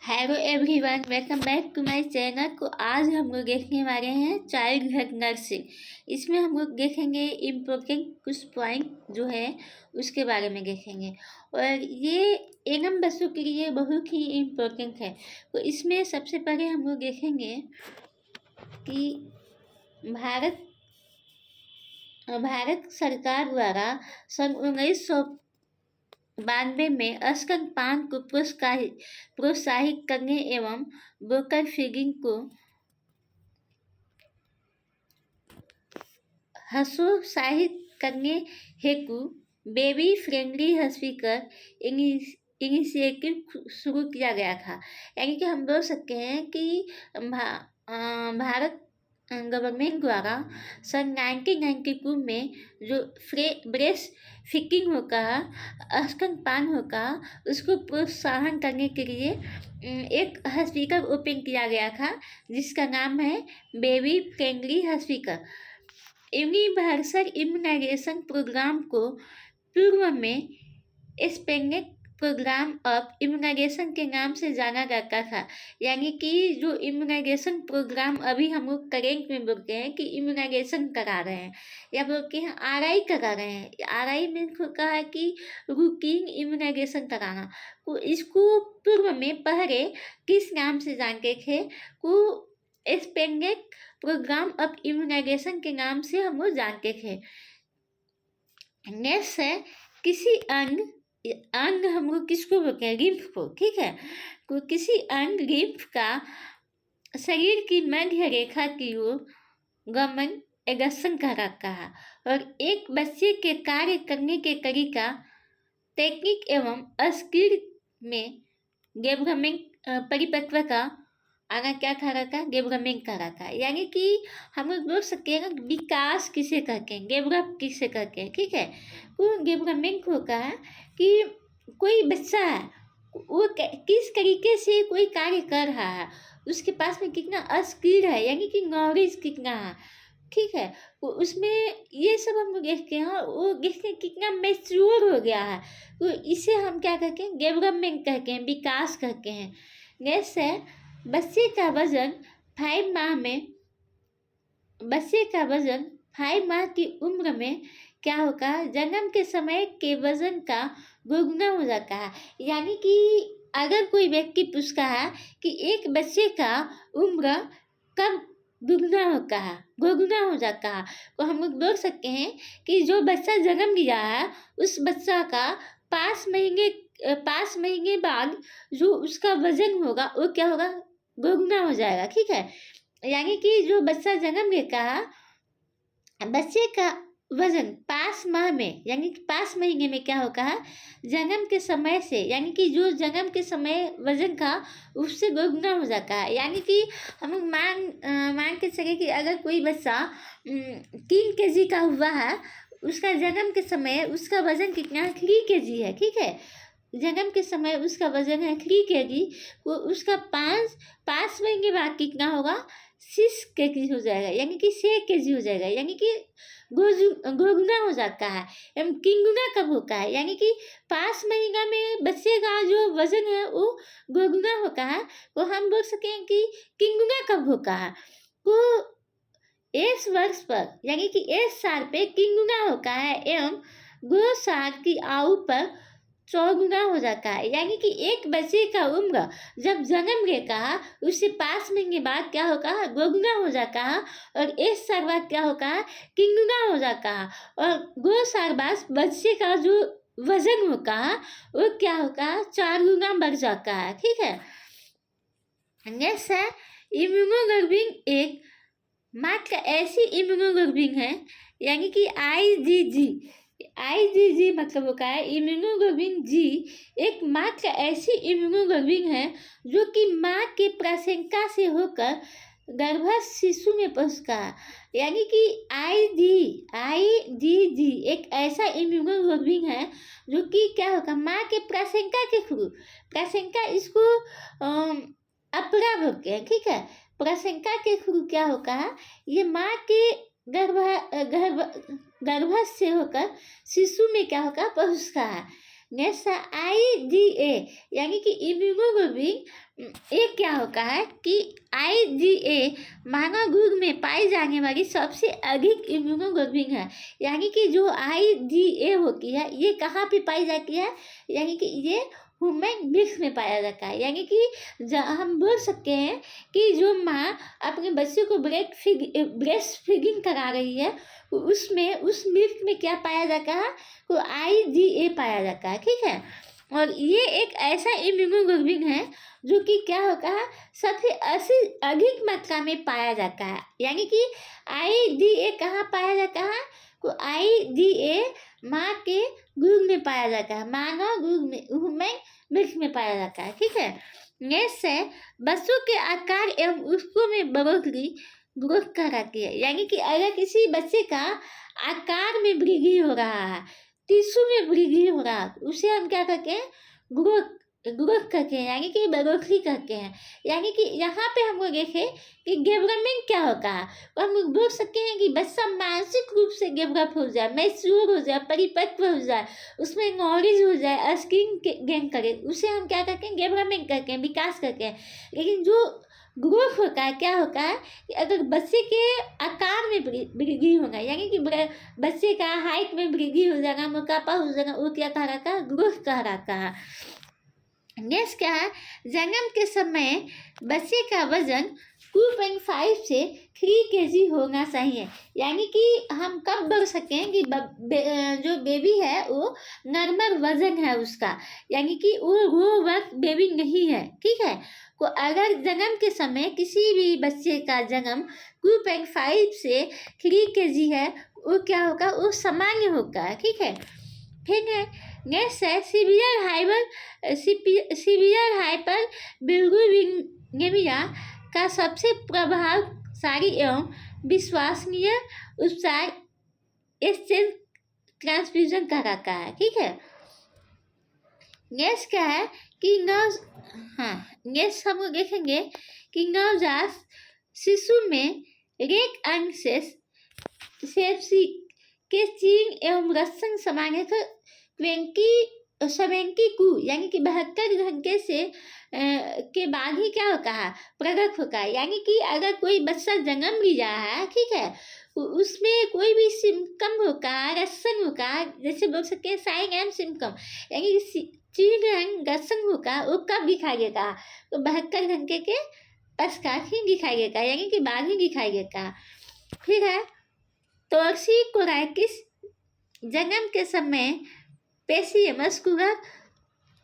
Hello everyone, welcome back to my channel. को आज हम लोग देखने वाले हैं चाइल्ड हेल्थ नर्सिंग। इसमें हम लोग देखेंगे इम्पोर्टेंट कुछ पॉइंट जो है उसके बारे में देखेंगे, और ये एनएम बच्चों के लिए बहुत ही इम्पोर्टेंट है। तो इसमें सबसे पहले हम लोग देखेंगे कि भारत सरकार द्वारा सन 1992 में स्तनपान को प्रोत्साहित करने एवं ब्रोकन फीडिंग को हतोत्साहित करने हेतु बेबी फ्रेंडली हॉस्पिटल इनिशिएटिव शुरू किया गया था। यानी कि हम बोल सकते हैं कि भारत गवर्नमेंट द्वारा सन 1992 में जो ब्रेस्ट फीडिंग होगा, स्तनपान होगा, उसको प्रोत्साहन करने के लिए एक हॉस्पिटल ओपन किया गया था जिसका नाम है baby friendly hospital. Universal immunisation programme को पूर्व में एक्सपेंडेड प्रोग्राम ऑफ इम्यूनाइजेशन के नाम से जाना जाता था। यानी कि जो इम्यूनाइजेशन प्रोग्राम अभी हम लोग करेंट में बोलते हैं कि इम्यूनाइजेशन करा रहे हैं, या बोलते हैं आरआई करा रहे हैं। आरआई में कहा है कि रूटीन इम्यूनाइजेशन कराना। तो इसको पूर्व में पहले किस नाम से जानते थे? को एक्सपेंडेड प्रोग्राम ऑफ इम्यूनाइजेशन के नाम से हम लोग जानते थे। नेक्स्ट है किसी अंग हम लोग किसको बोलते हैं? लिम्फ को। ठीक है, तो किसी अंग लिम्फ का शरीर की मध्य रेखा की ओर गमन एगसन का रखा है, और एक बच्चे के कार्य करने के तरीका टेक्निक एवं स्किल में डेवलपमेंट परिपक्व का आना क्या खा रखा है? डेवलपमेंट का रखा है। यानी कि हम लोग बोल सकते हैं ना, विकास किसे कहते हैं, डेवलप किसे कहते हैं। ठीक है, वो डेवलपमेंट होगा कि कोई बच्चा है, वो किस तरीके से कोई कार्य कर रहा है, उसके पास में कितना स्किल है, यानी कि नॉलेज कितना है। ठीक है, वो उसमें ये सब हम लोग देखते हैं, वो देखते हैं कितना मैच्योर हो गया है। तो इसे हम क्या कहते हैं? डेवलपमेंट कहते हैं, विकास कहते हैं। नेक्स्ट है बच्चे का वजन 5 माह की उम्र में क्या होगा? जन्म के समय के वजन का दोगुना हो जाता है। यानी कि अगर कोई व्यक्ति पूछता है कि एक बच्चे का उम्र कब दुगना होता है, दोगुना हो जाता है, तो हम लोग बोल सकते हैं कि जो बच्चा जन्म लिया है उस बच्चा का 5 महीने बाद जो उसका वजन होगा वो क्या होगा? दोगुना हो जाएगा। ठीक है, यानी कि जो बच्चा जन्म लेता है, बच्चे का वजन 5 माह में, यानी कि 5 महीने में क्या होगा है? जन्म के समय से, यानी कि जो जन्म के समय वजन का उससे दोगुना हो जाता है। यानी कि हम लोग मान के चले कि अगर कोई बच्चा 3 kg का हुआ है, उसका जन्म के समय उसका वजन कितना है? 3 kg है। ठीक है, जन्म के समय उसका वजन है 3 kg, वो उसका 5 महीने बाद कितना होगा? 6 kg हो जाएगा, यानी कि 6 kg हो जाएगा। यानी कि दोगुना हो जाता है। एवं तिगुना कब होता है? यानी कि 5 महीना में बच्चे का जो वजन है वो दोगुना होता है, तो हम बोल सकें कि तिगुना कब होता है? तो 1 वर्ष पर, यानी कि 1 साल पे तिगुना होता है, एवं 2 साल की आयु पर 100 गुना हो जाता है। यानी कि एक बच्चे का उम्र जब जन्म लेता है उससे 5 महीने बाद क्या होगा? दोगुना हो जाता है, और 1 साल बाद क्या होगा? तिगुना हो जाता है, और 2 साल बाद बच्चे का जो वजन होता है वो क्या होगा? 4 गुना बढ़ जाता है। ठीक है, नेक्स्ट है इम्यूनोग्लोबुलिन। एक मात्र ऐसी इम्यूनोग्लोबुलिन है, यानी कि आईजीजी मतलब होता है इम्यूनोग्लोबुलिन जी, एक मात्र ऐसी इम्यूनोग्लोबुलिन है जो कि माँ के प्लेसेंटा से होकर गर्भस्थ शिशु में पहुँचता है। यानी कि आईजीजी एक ऐसा इम्यूनोग्लोबुलिन है जो कि क्या होगा? माँ के प्लेसेंटा के थ्रू, प्लेसेंटा इसको अपरा बोलते हैं। ठीक है, प्लेसेंटा के थ्रू क्या होता है? ये माँ के गर्भस्थ से होकर शिशु में क्या होगा? पहुँचता है। नेक्स्ट है IgA, यानी कि इम्यूनोग्लोबिन। ये क्या होता है कि IgA मानव दूध में पाई जाने वाली सबसे अधिक इम्यूनोग्लोबिन है। यानी कि जो IgA होती है ये कहाँ पे पाई जाती है, यानी कि ये ह्यूमन मिल्क में पाया जाता है। यानी कि हम बोल सकते हैं कि जो माँ अपने बच्चे को ब्रेस्ट फीडिंग करा रही है उसमें उस मिल्क में क्या पाया जाता है, तो IgA पाया जाता है, ठीक है। और ये एक ऐसा इम्यूनोग्लोबिन है जो कि क्या होता है, सबसे अधिक मात्रा में पाया जाता है। यानी कि IgA कहाँ पाया जाता है, तो IgA माँ के दूध में पाया जाता है, मानव दूध में ह्यूमन मिल्क में पाया जाता है, ठीक है। नेक्स्ट है बच्चों के आकार एवं उसको में बढ़ोतरी ग्रोथ कराती है। यानी कि अगर किसी बच्चे का आकार में वृद्धि हो रहा है, टिश्यू में वृद्धि हो रहा है, उसे हम क्या करते हैं, ग्रोथ करते हैं, यानी कि बढ़ोतरी करते हैं। यानी कि यहाँ पे हम लोग देखें कि डेवलपमेंट क्या होता है, तो हम लोग बोल सकते हैं कि बच्चा मानसिक रूप से डेवलप हो जाए, मैच्योर हो जाए, परिपक्व हो जाए, उसमें नॉलेज हो जाए, स्किल गेन करे, उसे हम क्या करते हैं, डेवलपमेंट करते हैं, विकास करते हैं। लेकिन जो ग्रोथ होता है क्या होता है कि अगर बच्चे के आकार में वृद्धि होगा, यानी कि बच्चे का हाइट में वृद्धि हो जाएगा, मोटापा हो जाएगा, वो क्या कहलाता है, ग्रोथ कहलाता है। नेक्स्ट क्या है, जन्म के समय बच्चे का वजन 2.5 से 3 kg होना चाहिए। यानी कि हम कब बोल सकते हैं कि जो बेबी है वो नॉर्मल वजन है उसका, यानी कि वो वक्त बेबी नहीं है, ठीक है। तो अगर जन्म के समय किसी भी बच्चे का जन्म 2.5 से 3 kg है, वो क्या होगा, वो सामान्य होगा, ठीक है। फिर है नेक्स्ट है सीवियर हाइपर बिलिरुबिनेमिया का सबसे प्रभावशाली एवं विश्वसनीय उपचार एक्सचेंज ट्रांसफ्यूजन कराता है, ठीक है। नेक्स्ट क्या है कि नेक्स्ट हम लोग देखेंगे कि नवजात शिशु में रेक अंग से के चीन एवं रसन सामान्यतः 72 यानी कि 72 घंटे से के बाद ही क्या होता है, प्रकट होता है। यानी कि अगर कोई बच्चा जन्म भी रहा है, ठीक है, उसमें कोई भी सिम्टम होगा, रसन होगा, जैसे बोल सकते हैं साइन एंड सिम्टम, यानी चीन रसन होगा, वो कब दिखाई देगा, तो 72 घंटे के पश्चात ही दिखाई देगा, यानी कि बाद ही दिखाई देगा। फिर है टॉक्सिकोलाइटिस जन्म के समय पेशी मस्कुलर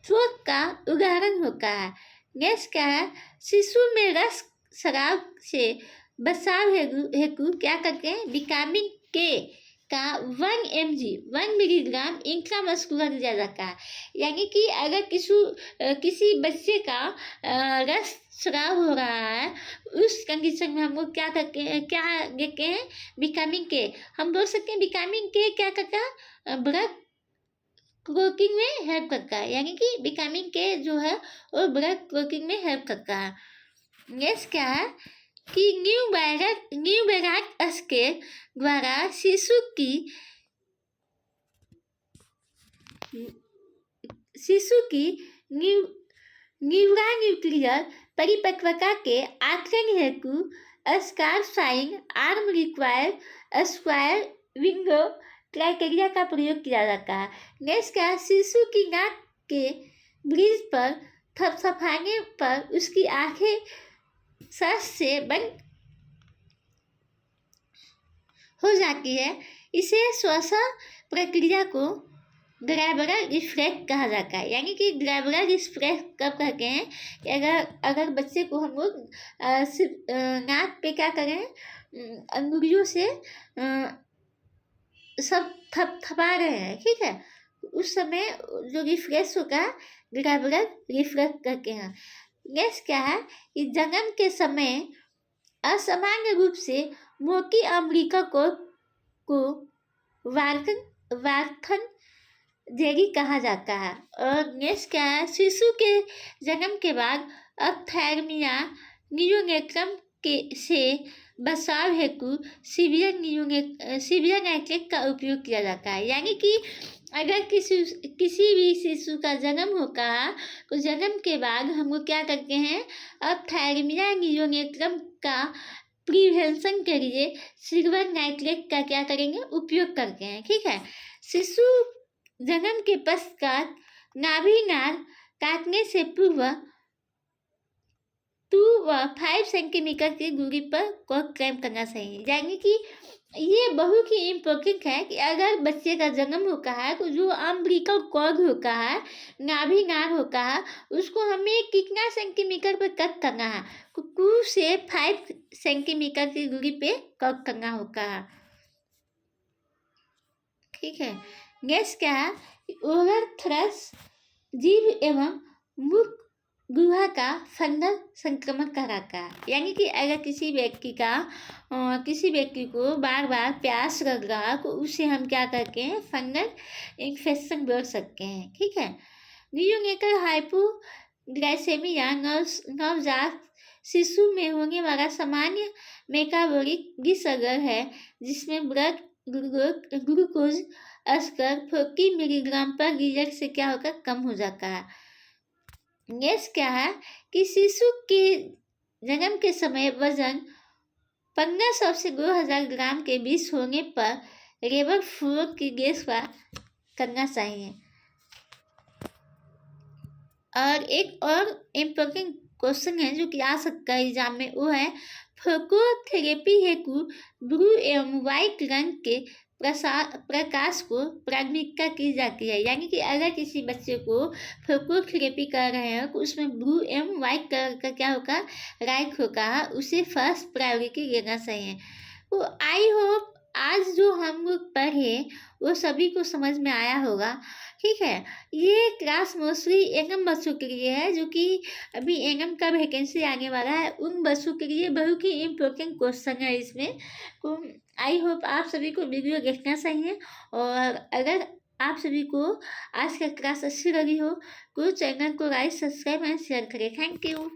चोट का उदाहरण होता है। नेक्स्ट क्या है, शिशु में रस शराब से बचाव हेतु क्या करते हैं, विटामिन के का 1 मिलीग्राम इंट्रामस्कुलर दिया जाता है। यानी कि अगर किसी बच्चे का रस स्राव हो रहा है, उस कंडीशन में हम लोग क्या करते हैं, क्या देते हैं, विटामिन के। हम बोल सकते हैं विटामिन के क्या करता है, ब्लड क्लॉटिंग में हेल्प करता है, यानी कि विटामिन के जो है वो ब्लड क्लॉटिंग में हेल्प करता है। नेक्स्ट क्या है कि न्यू बैराक स्केल द्वारा शिशु की न्यूक्लियर परिपक्वता के आकलन हेतु scarf sign arm recoil square window criteria का प्रयोग किया जाता है। नेक्स्ट क्या, शिशु की नाक के ब्रिज पर थपथपाने पर उसकी आंखें सांस से बंद हो जाती है। इसे श्वसन प्रक्रिया को ग्लैब्रल रिफ्लेक्स कहा जाता है। यानी कि ग्लैब्रल रिफ्लेक्स कब कहते हैं कि अगर बच्चे को हम लोग नाक पे क्या करें, अंगुलियों से सब थपथपा रहे हैं, ठीक है, उस समय जो रिफ्लेक्स होगा ग्लैब्रल रिफ्लेक्स कहते हैं। नेक्स्ट क्या है कि जन्म के समय असामान्य रूप से मोटी अमेरिका को वार्थन जेरी कहा जाता है। और नेक्स्ट क्या है, शिशु के जन्म के बाद अप्थैल्मिया नियोनेट्रम से बचाव हेतु सीवियर नाइट्रेट का उपयोग किया जाता है। यानी कि अगर किसी भी शिशु का जन्म होता है तो जन्म के बाद हम लोग क्या करते हैं, अब थैलेमिया नियोनेट्रम का प्रिवेंशन के लिए सिल्वर नाइट्रेट का क्या करेंगे, उपयोग करते हैं। ठीक है। शिशु जन्म के पश्चात नाभि नार काटने से पूर्व 5 सेंटीमीटर की दूरी पर कॉर्क क्रैम्प करना चाहिए। यानी कि ये बहुत ही इम्पोर्टेंट है कि अगर बच्चे का जन्म होता है तो जो अम्बिलिकल कॉर्ड होता है, नाभि नार होता है, उसको हमें कितना सेंटीमीटर पर कट करना है, 2 से 5 सेंटीमीटर की दूरी पे कट करना होता है। ठीक है। नेक्स्ट क्या है, ओरल थ्रस जीभ एवं मुख गुहा का फंगल संक्रमण कराता है। यानी कि अगर किसी व्यक्ति को बार बार प्यास लग रहा तो उससे हम क्या करते हैं, फंगल इन्फेक्शन बढ़ सकते हैं। ठीक है। नियोनेटल हाइपोग्लाइसेमिया नवजात शिशु में होने वाला सामान्य मेटाबॉलिक डिसऑर्डर है, जिसमें ब्लड ग्लूकोज स्तर 40 मिलीग्राम पर लीटर से क्या होगा, कम हो जाता है। नेक्स्ट क्या है कि शिशु के जन्म के समय वजन 1500 से 2000 ग्राम के बीच होने पर लेबर फ्लो की देखभाल करना चाहिए। और एक और इम्पोर्टेंट क्वेश्चन है जो कि आ सकता है एग्जाम में, वो है फोटोथेरेपी हेतु ब्लू एवं व्हाइट रंग के प्रकाश को प्राथमिकता की जाती है। यानी कि अगर किसी बच्चे को फोटोथेरेपी कर रहे हैं तो उसमें ब्लू एवं व्हाइट कलर का क्या होगा, राइट होगा, उसे फर्स्ट प्रायोरिटी देना चाहिए। तो आई होप आज जो हम लोग पढ़े वो सभी को समझ में आया होगा। ठीक है। ये क्लास मोस्टली एंगम बच्चों के लिए है, जो कि अभी एंगम का वैकेंसी आने वाला है, उन बच्चों के लिए बहुत ही इम्पोर्टेंट क्वेश्चन है इसमें। तो आई होप आप सभी को वीडियो देखना चाहिए, और अगर आप सभी को आज का क्लास अच्छी लगी हो तो चैनल को लाइक, सब्सक्राइब एंड शेयर करें। Thank you.